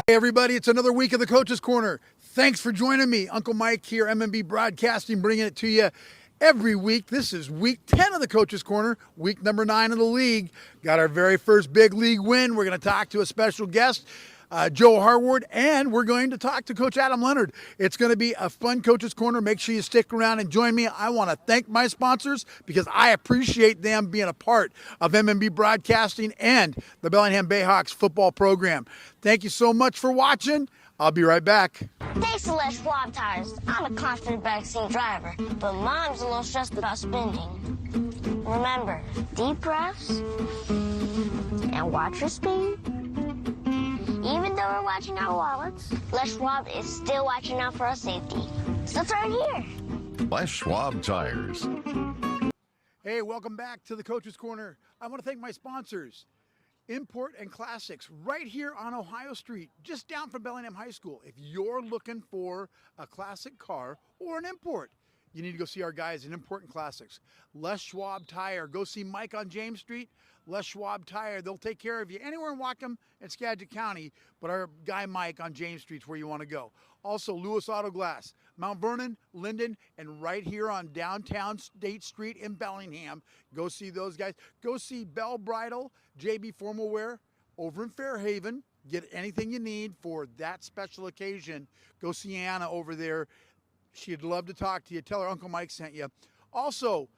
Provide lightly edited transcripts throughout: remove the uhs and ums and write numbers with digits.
Hey everybody, it's another week of the Coach's Corner. Thanks for joining me. Uncle Mike here, MMB Broadcasting, bringing it to you every week. This is week 10 of the Coach's Corner, week number 9 of the league. Got our very first big league win. We're going to talk to a special guest, Joe Harward, and we're going to talk to Coach Adam Leonard. It's going to be a fun Coach's Corner. Make sure you stick around and join me. I want to thank my sponsors because I appreciate them being a part of MMB Broadcasting and the Bellingham Bayhawks football program. Thank you so much for watching. I'll be right back. Thanks to Les Schwab Tires. I'm a confident backseat driver, but Mom's a little stressed about spending. Remember, deep breaths and watch your speed. Even though we're watching our wallets, Les Schwab is still watching out for our safety. So it's right here. Les Schwab Tires. Hey, welcome back to the Coach's Corner. I want to thank my sponsors, Import and Classics, right here on Ohio Street, just down from Bellingham High School. If you're looking for a classic car or an import, you need to go see our guys in Import and Classics. Les Schwab Tire. Go see Mike on James Street. Les Schwab Tire. They'll take care of you anywhere in Whatcom and Skagit County, but our guy Mike on James Street is where you want to go. Also, Lewis Auto Glass, Mount Vernon, Linden, and right here on downtown State Street in Bellingham. Go see those guys. Go see Bell Bridal, JB Formal Wear over in Fairhaven. Get anything you need for that special occasion. Go see Anna over there. She'd love to talk to you. Tell her Uncle Mike sent you. Also,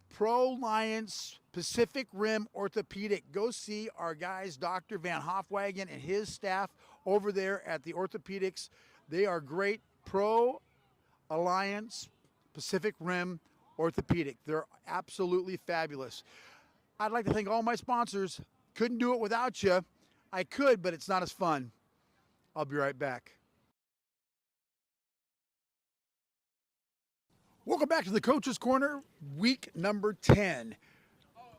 Pro-Liance Pacific Rim Orthopedic. Go see our guys, Dr. Van Hofwagen and his staff over there at the orthopedics. They are great. Pro-Alliance Pacific Rim Orthopedic. They're absolutely fabulous. I'd like to thank all my sponsors. Couldn't do it without you. I could, but it's not as fun. I'll be right back. Welcome back to the Coach's Corner, week number 10.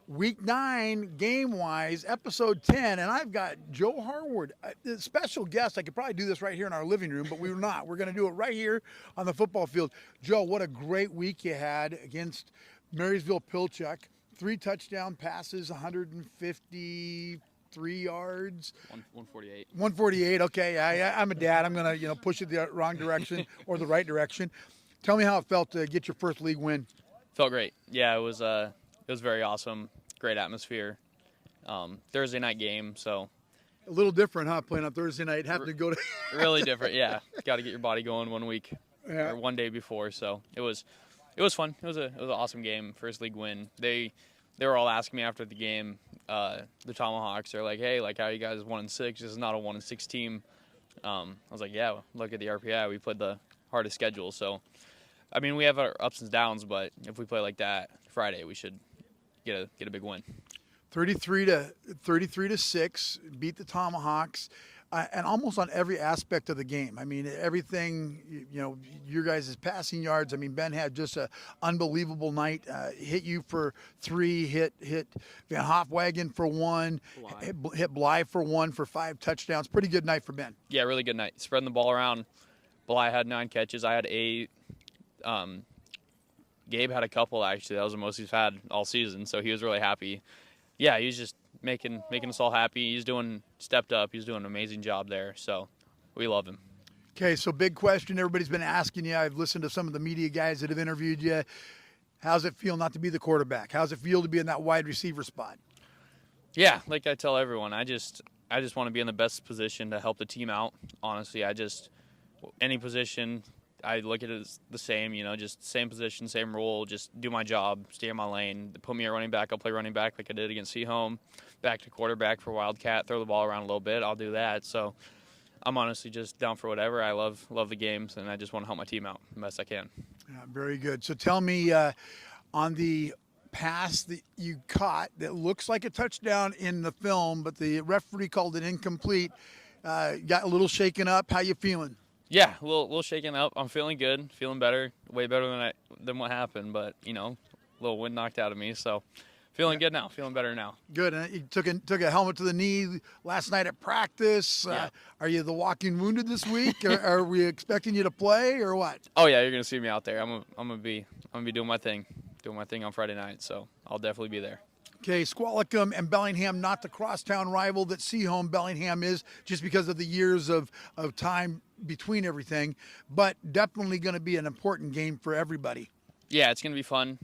Week 9, game-wise, episode 10, and I've got Joe Harward, a special guest. I could probably do this right here in our living room, but we're not. We're going to do it right here on the football field. Joe, what a great week you had against Marysville Pilchuck. 3 touchdown passes, 153 yards. 148. 148, okay. I'm a dad. I'm going to push it the wrong direction or the right direction. Tell me how it felt to get your first league win. Felt great. Yeah, it was very awesome. Great atmosphere. Thursday night game, so A little different, huh? Playing on Thursday night, having to go to really different. Yeah, got to get your body going 1 week Yeah. or 1 day before. So it was fun. It was an awesome game. First league win. They were all asking me after the game. The Tomahawks. They're like, hey, like how you guys 1-6? This is not a 1-6 team. I was like, yeah. Look at the RPI. We played the hardest schedule. So, I mean, we have our ups and downs, but if we play like that Friday, we should get a big win. 33-6, beat the Tomahawks, and almost on every aspect of the game. I mean, everything. Your guys' passing yards. I mean, Ben had just an unbelievable night. Hit you for 3, hit Van Hofwagen for 1, hit Bly for 1 for 5 touchdowns. Pretty good night for Ben. Yeah, really good night. Spreading the ball around. Bly had 9 catches. I had 8. Gabe had a couple, actually. That was the most he's had all season, so he was really happy. Yeah, he was just making us all happy. He's stepped up. He's doing an amazing job there, so we love him. Okay, so big question everybody's been asking you. I've listened to some of the media guys that have interviewed you. How's it feel not to be the quarterback? How's it feel to be in that wide receiver spot? Yeah, like I tell everyone, I just want to be in the best position to help the team out. Honestly, any position, I look at it as the same, just same position, same role, just do my job, stay in my lane. Put me at running back, I'll play running back like I did against Seaholm. Back to quarterback for Wildcat, throw the ball around a little bit, I'll do that. So I'm honestly just down for whatever. I love the games, and I just want to help my team out the best I can. Yeah, very good. So tell me, on the pass that you caught that looks like a touchdown in the film, but the referee called it incomplete, got a little shaken up. How you feeling? Yeah, a little shaken up. I'm feeling good, feeling better, way better than what happened. But a little wind knocked out of me, so feeling good now, feeling better now. Good. And you took a helmet to the knee last night at practice. Yeah. Are you the walking wounded this week? Are we expecting you to play or what? Oh yeah, you're gonna see me out there. I'm gonna be doing my thing on Friday night, so I'll definitely be there. Okay, Squalicum and Bellingham, not the crosstown rival that Seaholm Bellingham is, just because of the years of time between everything, but definitely going to be an important game for everybody. Yeah, it's gonna be fun.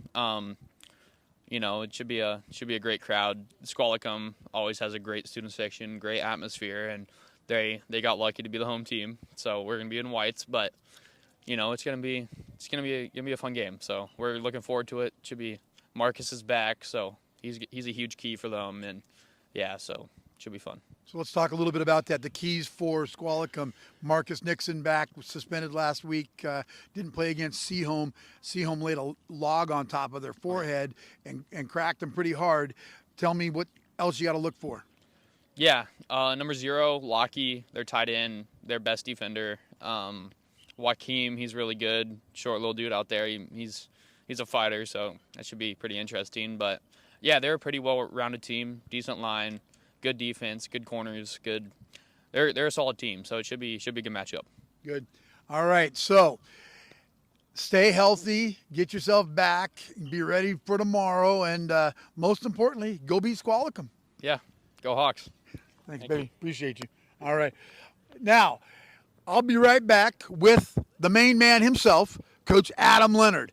It should be a great crowd. Squalicum always has a great student section, great atmosphere, and they got lucky to be the home team. So we're gonna be in whites, but it's gonna be a fun game. So we're looking forward to it. Should be Marcus is back, so he's a huge key for them, and yeah, so it should be fun. So let's talk a little bit about that. The keys for Squalicum. Marcus Nixon back, was suspended last week, didn't play against Seaholm. Seaholm laid a log on top of their forehead and cracked them pretty hard. Tell me what else you got to look for. Yeah, number 0, Lockie, their tight end, their best defender. Joaquim, he's really good, short little dude out there. He's a fighter, so that should be pretty interesting. But yeah, they're a pretty well-rounded team, decent line, good defense, good corners, good. They're a solid team, so it should be a good matchup. Good. All right, so stay healthy, get yourself back, be ready for tomorrow, and most importantly, go beat Squalicum. Yeah, go Hawks. Thanks, baby. Appreciate you. All right. Now, I'll be right back with the main man himself, Coach Adam Leonard.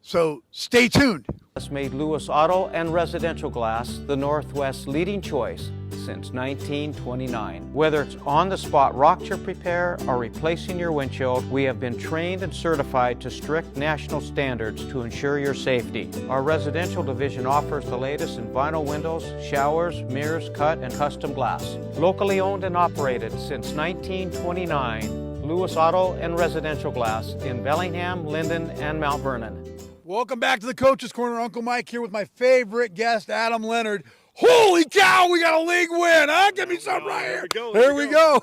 So stay tuned. Has made Lewis Auto and Residential Glass the Northwest's leading choice since 1929. Whether it's on-the-spot rock chip repair or replacing your windshield, we have been trained and certified to strict national standards to ensure your safety. Our residential division offers the latest in vinyl windows, showers, mirrors, cut, and custom glass. Locally owned and operated since 1929, Lewis Auto and Residential Glass in Bellingham, Linden, and Mount Vernon. Welcome back to the Coach's Corner. Uncle Mike here with my favorite guest, Adam Leonard. Holy cow, we got a league win, huh? Give me some right here. There we go.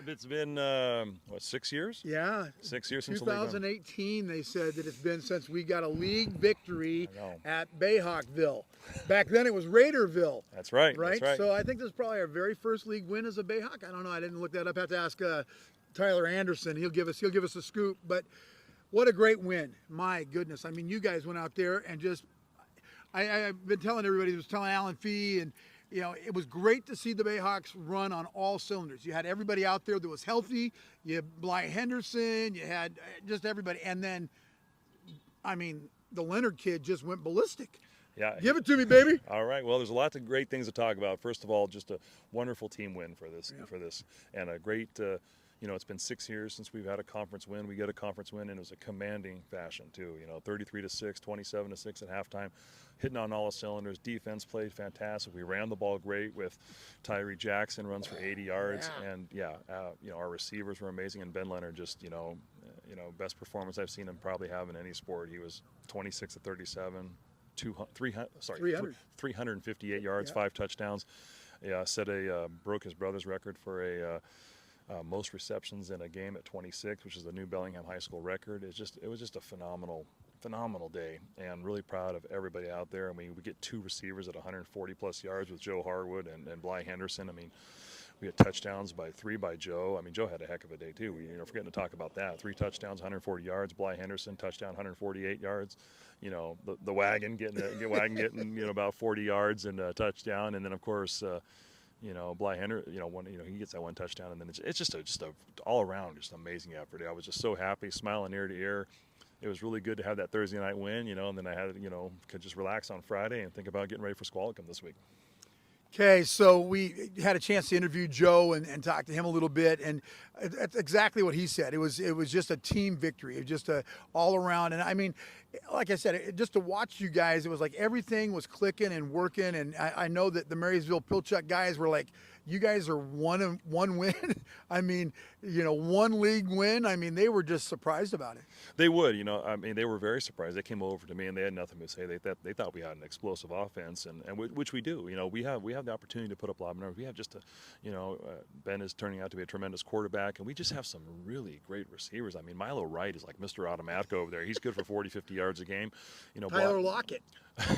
It's been, 6 years? Yeah. 6 years since the league won. 2018, they said that it's been since we got a league victory at Bayhawkville. Back then it was Raiderville. That's right. Right? That's right. So I think this is probably our very first league win as a Bayhawk. I don't know. I didn't look that up. I have to ask Tyler Anderson. He'll give us a scoop. But what a great win. My goodness. I mean, you guys went out there and just I've been telling everybody, I was telling Alan Fee, and it was great to see the Bayhawks run on all cylinders. You had everybody out there that was healthy. You had Bly Henderson, you had just everybody. And then, I mean, the Leonard kid just went ballistic. Yeah. Give it to me, baby. All right. Well, there's a lot of great things to talk about. First of all, just a wonderful team win for this, and a great, it's been 6 years since we've had a conference win. We get a conference win, and it was a commanding fashion too. 33-6, 27-6 at halftime, hitting on all the cylinders. Defense played fantastic. We ran the ball great with Tyree Jackson, runs for 80 yards, and our receivers were amazing. And Ben Leonard just, best performance I've seen him probably have in any sport. He was 26-37. 358 yards, 5 touchdowns. Yeah, broke his brother's record for a most receptions in a game at 26, which is the new Bellingham High School record. It was just a phenomenal day, and really proud of everybody out there. I mean, we get 2 receivers at 140 plus yards with Joe Harwood and Bly Henderson. I mean, we had touchdowns by 3 by Joe. I mean, Joe had a heck of a day too. Forgetting to talk about that. 3 touchdowns, 140 yards. Bly Henderson touchdown, 148 yards. The wagon getting about 40 yards and a touchdown, and then of course, Bly Henderson, he gets that 1 touchdown, and then it's just a all around just amazing effort. I was just so happy, smiling ear to ear. It was really good to have that Thursday night win, and then I had could just relax on Friday and think about getting ready for Squalicum this week. Okay, so we had a chance to interview Joe and talk to him a little bit, and that's exactly what he said. It was just a team victory. It was just a all around, and I mean, like I said, just to watch you guys, it was like everything was clicking and working, and I know that the Marysville Pilchuck guys were like, you guys are one win. I mean, 1 league win. I mean, they were just surprised about it. They would, I mean, they were very surprised. They came over to me and they had nothing to say. They thought we had an explosive offense, and which we do. We have the opportunity to put up a lot of numbers. We have just Ben is turning out to be a tremendous quarterback, and we just have some really great receivers. I mean, Milo Wright is like Mr. Automatic over there. He's good for 40, 50 yards a game. Tyler Lockett.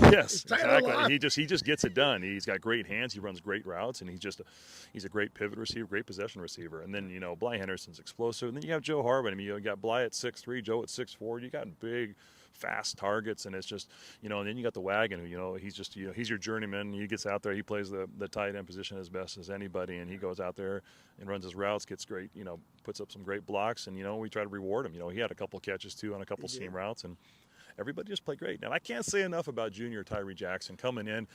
Yes, exactly. He just gets it done. He's got great hands. He runs great routes, and he's a great pivot receiver, great possession receiver. And then Bly Henderson's explosive. And then you have Joe Harwood. I mean, you got Bly at 6'3", Joe at 6'4". You got big fast targets, and it's just, and then you got the wagon, who, he's just, he's your journeyman. He gets out there, he plays the tight end position as best as anybody, and he goes out there and runs his routes, gets great, puts up some great blocks, and, we try to reward him. He had a couple catches too on a couple seam routes, and everybody just played great. And I can't say enough about junior Tyree Jackson coming in,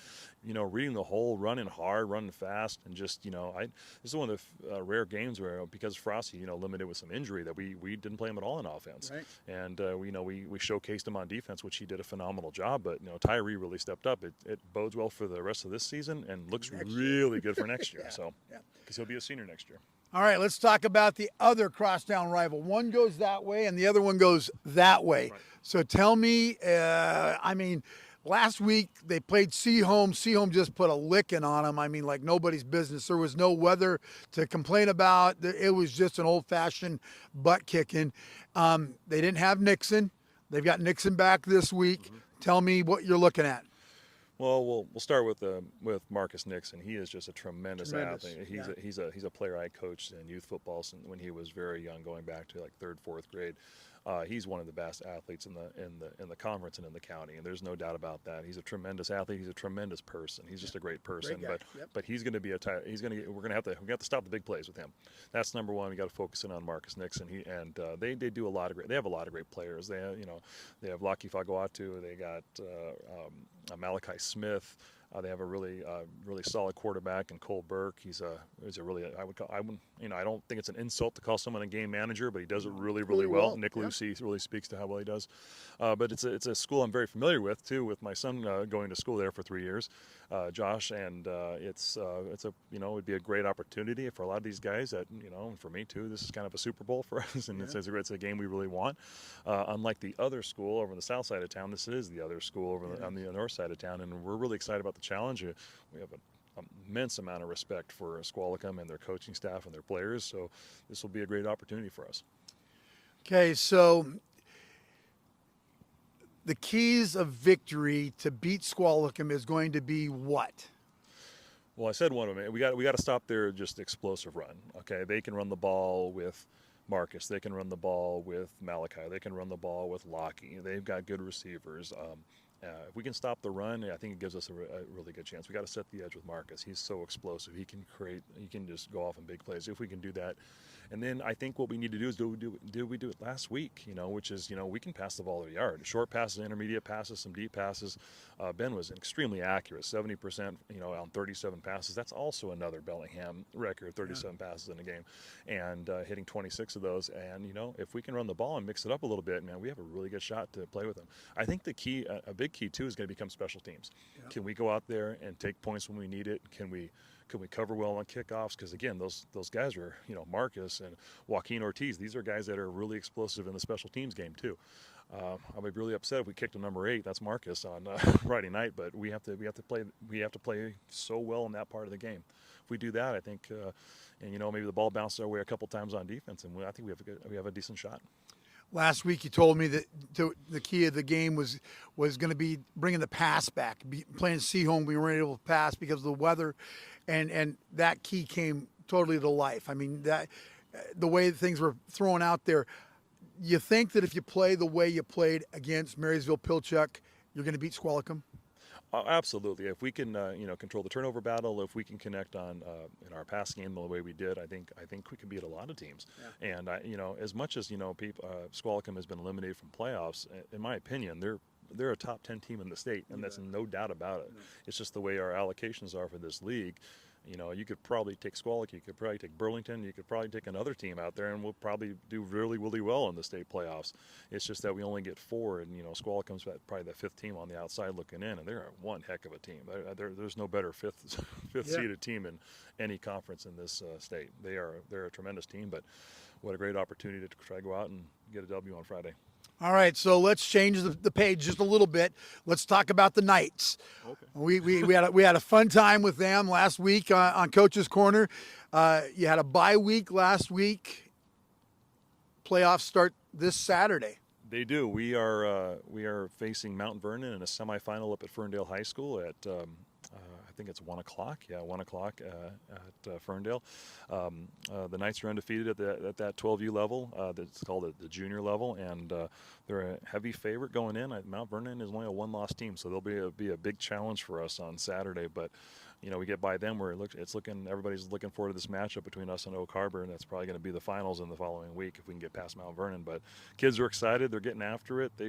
reading the hole, running hard, running fast, and just, this is one of the rare games where, because Frosty, limited with some injury, that we didn't play him at all in offense. Right. And, we showcased him on defense, which he did a phenomenal job. But, Tyree really stepped up. It bodes well for the rest of this season and looks really good for next year. Because he'll be a senior next year. All right, let's talk about the other crosstown rival. One goes that way and the other one goes that way. Right. So tell me, last week they played Seaholm. Seaholm just put a licking on them. Like nobody's business. There was no weather to complain about. It was just an old-fashioned butt kicking. They didn't have Nixon. They've got Nixon back this week. Mm-hmm. Tell me what you're looking at. Well, we'll start with Marcus Nixon. He is just a tremendous athlete. He's a player I coached in youth football when he was very young, going back to like 3rd, 4th grade. He's one of the best athletes in the conference and in the county, and there's no doubt about that. He's a tremendous athlete. He's a tremendous person. He's just a great person. Great but he's going to be we're going to have to stop the big plays with him. That's number one. We got to focus in on Marcus Nixon. They do a lot of great. They have a lot of great players. They have Laki Fagoatu. They got Malachi Smith. They have a really solid quarterback in Cole Burke. He's a really, I don't think it's an insult to call someone a game manager, but he does it really well. Nick Lucy really speaks to how well he does. But it's a school I'm very familiar with too, with my son going to school there for 3 years, Josh, and it would be a great opportunity for a lot of these guys. That for me too, this is kind of a Super Bowl for us, and it's a game we really want. Unlike the other school over on the south side of town, this is the other school over on the north side of town, and we're really excited about the challenge. We have an immense amount of respect for Squalicum and their coaching staff and their players, so this will be a great opportunity for us. Okay, so the keys of victory to beat Squalicum is going to be what? Well, I said one of them. We got to stop their just explosive run. Okay, they can run the ball with Marcus. They can run the ball with Malachi. They can run the ball with Lockie. They've got good receivers. If we can stop the run, I think it gives us a really good chance. We got to set the edge with Marcus. He's so explosive. He can just go off in big plays. If we can do that, and then I think what we need to do is we do it last week, which is, we can pass the ball to the yard. Short passes, intermediate passes, some deep passes. Ben was extremely accurate, 70%, on 37 passes. That's also another Bellingham record, 37 passes in a game, and hitting 26 of those. And, if we can run the ball and mix it up a little bit, man, we have a really good shot to play with them. I think the key, a big key too, is going to become special teams. Yeah. Can we go out there and take points when we need it? Can we cover well on kickoffs? Because again, those guys are, Marcus and Joaquin Ortiz. These are guys that are really explosive in the special teams game too. I'll be really upset if we kicked a number 8. That's Marcus on Friday night. But we have to play so well in that part of the game. If we do that, I think, maybe the ball bounces our way a couple times on defense, and I think we have a decent shot. Last week you told me that the key of the game was going to be bringing the pass back. Playing Seaholm, we weren't able to pass because of the weather, and that key came totally to life. That the way things were thrown out there. You think that if you play the way you played against Marysville Pilchuck, you're going to beat Squalicum? Absolutely. If we can, control the turnover battle, if we can connect on in our pass game the way we did, I think we can beat a lot of teams. Yeah. And as much as Squalicum has been eliminated from playoffs, in my opinion, they're a top 10 team in the state, and that's no doubt about it. No. It's just the way our allocations are for this league. You could probably take Squalic, you could probably take Burlington, you could probably take another team out there, and we'll probably do really, really well in the state playoffs. It's just that we only get 4, and Squalicum's probably the 5th team on the outside looking in, and they're one heck of a team. There's no better fifth seeded team in any conference in this state. They're a tremendous team, but what a great opportunity to try to go out and get a W on Friday. All right, so let's change the page just a little bit. Let's talk about the Knights. Okay. We had a fun time with them last week on Coach's Corner. You had a bye week last week. Playoffs start this Saturday. They do. We are facing Mount Vernon in a semifinal up at Ferndale High School at I think it's 1 o'clock. Yeah, 1 o'clock at Ferndale. The Knights are undefeated at that 12U level. That's called the junior level, and they're a heavy favorite going in. Mount Vernon is only a 1-loss team, so they'll be a big challenge for us on Saturday. But we get by them where everybody's looking forward to this matchup between us and Oak Harbor, and that's probably going to be the finals in the following week if we can get past Mount Vernon. But kids are excited; they're getting after it. We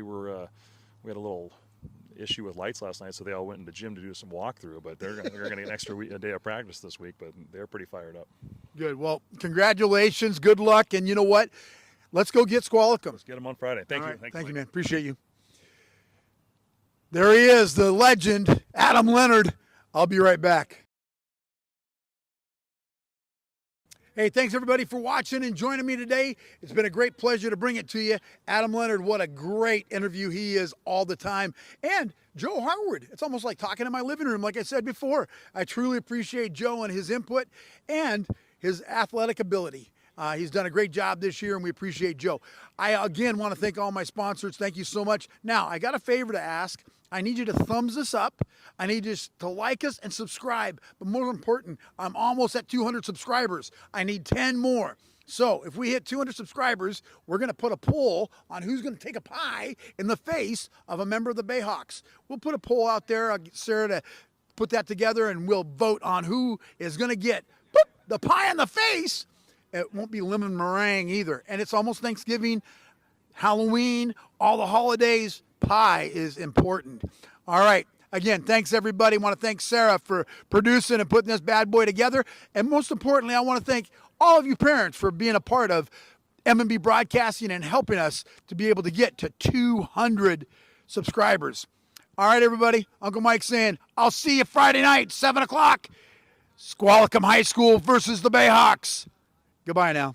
had a little issue with lights last night, so they all went into the gym to do some walkthrough. But they're going to get an extra a day of practice this week. But they're pretty fired up. Good. Well, congratulations. Good luck. And you know what? Let's go get Squalicum. Let's get them on Friday. Thank you. Right. Thank you, Mike. man. Appreciate you. There he is, the legend, Adam Leonard. I'll be right back. Hey, thanks everybody for watching and joining me today. It's been a great pleasure to bring it to you. Adam Leonard, what a great interview he is all the time. And Joe Harwood, it's almost like talking in my living room, like I said before. I truly appreciate Joe and his input and his athletic ability. He's done a great job this year, and we appreciate Joe. I, again, want to thank all my sponsors. Thank you so much. Now, I got a favor to ask. I need you to thumbs this up. I need you to like us and subscribe. But more important, I'm almost at 200 subscribers. I need 10 more. So if we hit 200 subscribers, we're going to put a poll on who's going to take a pie in the face of a member of the Bayhawks. We'll put a poll out there. I'll get Sarah to put that together, and we'll vote on who is going to get the pie in the face. It won't be lemon meringue either. And it's almost Thanksgiving, Halloween, all the holidays. Pie is important. All right. Again, thanks everybody. I want to thank Sarah for producing and putting this bad boy together. And most importantly, I want to thank all of you parents for being a part of M&B Broadcasting and helping us to be able to get to 200 subscribers. All right, everybody. Uncle Mike saying, I'll see you Friday night, 7 o'clock. Squalicum High School versus the Bayhawks. Goodbye now.